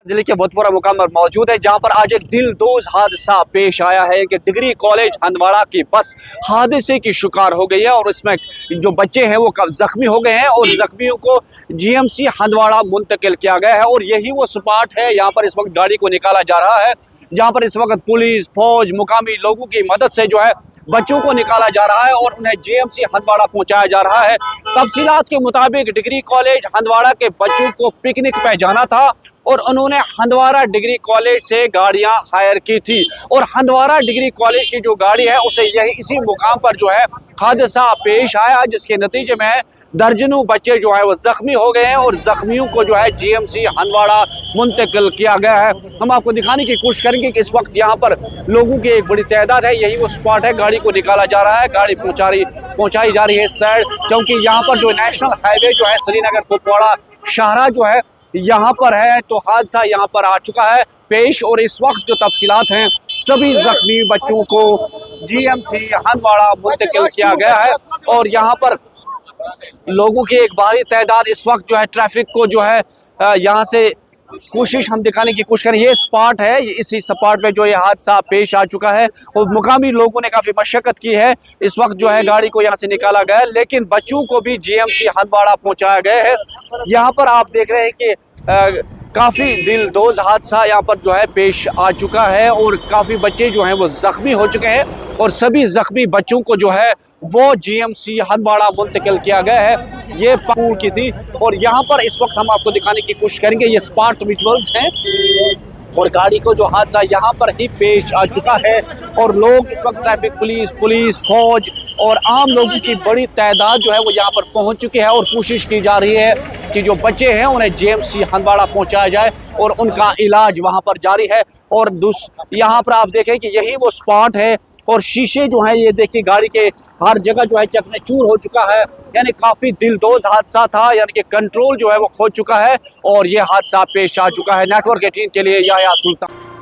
जिले के भूतपूर्व मुकाम पर मौजूद है, जहां पर आज एक दिलदोज हादसा पेश आया है कि डिग्री कॉलेज हंदवाड़ा की बस हादसे की शिकार हो गई है और उसमें जो बच्चे हैं वो जख्मी हो गए हैं और जख्मियों को जीएमसी हंदवाड़ा मुंतकिल किया गया है। और यही वो स्पॉट है, यहाँ पर इस वक्त गाड़ी को निकाला जा रहा है, जहाँ पर इस वक्त पुलिस फौज मुकामी लोगों की मदद से जो है बच्चों को निकाला जा रहा है और उन्हें जीएमसी हंदवाड़ा पहुंचाया जा रहा है। तफसीलात के मुताबिक डिग्री कॉलेज हंदवाड़ा के बच्चों को पिकनिक पे जाना था और उन्होंने हंदवाड़ा डिग्री कॉलेज से गाड़ियां हायर की थी और हंदवाड़ा डिग्री कॉलेज की जो गाड़ी है उसे इसी मुकाम पर जो है हादसा पेश आया, जिसके नतीजे में दर्जनों बच्चे जो है वो जख्मी हो गए हैं और जख्मियों को जो है जीएमसी हंदवाड़ा मुंतकिल किया गया है। हम आपको दिखाने की कोशिश करेंगे कि इस वक्त यहाँ पर लोगों की एक बड़ी तादाद है। यही वो स्पॉट है, गाड़ी को निकाला जा रहा है, गाड़ी पहुंचाई जा रही है इस साइड, क्योंकि यहाँ पर जो नेशनल हाईवे जो है श्रीनगर कुपवाड़ा शाहरा जो है यहाँ पर है, तो हादसा यहाँ पर आ चुका है पेश। और इस वक्त जो तफसीलात हैं, सभी जख्मी बच्चों को जीएमसी हंदवाड़ा मुंतकिल किया गया है और यहाँ पर लोगों की एक भारी तादाद इस वक्त जो है ट्रैफिक को जो है यहाँ से कोशिश हम दिखाने की कोशिश करें। ये स्पॉट है, इसी स्पॉट पे जो ये हादसा पेश आ चुका है और मुकामी लोगों ने काफ़ी मशक्कत की है। इस वक्त जो है गाड़ी को यहाँ से निकाला गया है, लेकिन बच्चों को भी जीएमसी हंदवाड़ा पहुँचाया गया है। यहाँ पर आप देख रहे हैं कि काफ़ी दिलदोज हादसा यहाँ पर जो है पेश आ चुका है और काफ़ी बच्चे जो हैं वो ज़ख्मी हो चुके हैं और सभी ज़ख्मी बच्चों को जो है वो जीएमसी हंदवाड़ा मुंतकिल किया गया है। ये स्कूल की थी और यहाँ पर इस वक्त हम आपको दिखाने की कोशिश करेंगे, ये स्पॉट विजुअल्स हैं और गाड़ी को जो हादसा यहाँ पर ही पेश आ चुका है और लोग इस वक्त ट्रैफिक पुलिस फौज और आम लोगों की बड़ी तादाद जो है वो यहाँ पर पहुँच चुकी है और कोशिश की जा रही है कि जो बच्चे हैं उन्हें जीएमसी हंदवाड़ा पहुँचाया जाए और उनका इलाज वहाँ पर जारी है। और यहाँ पर आप देखें कि यही वो स्पॉट है और शीशे जो हैं ये देखिए गाड़ी के हर जगह जो है चकनाचूर हो चुका है, यानी काफ़ी दिलदोज हादसा था, यानी कि कंट्रोल जो है वो खो चुका है और ये हादसा पेश आ चुका है। नेटवर्क 18 के लिए याया सुल्तान।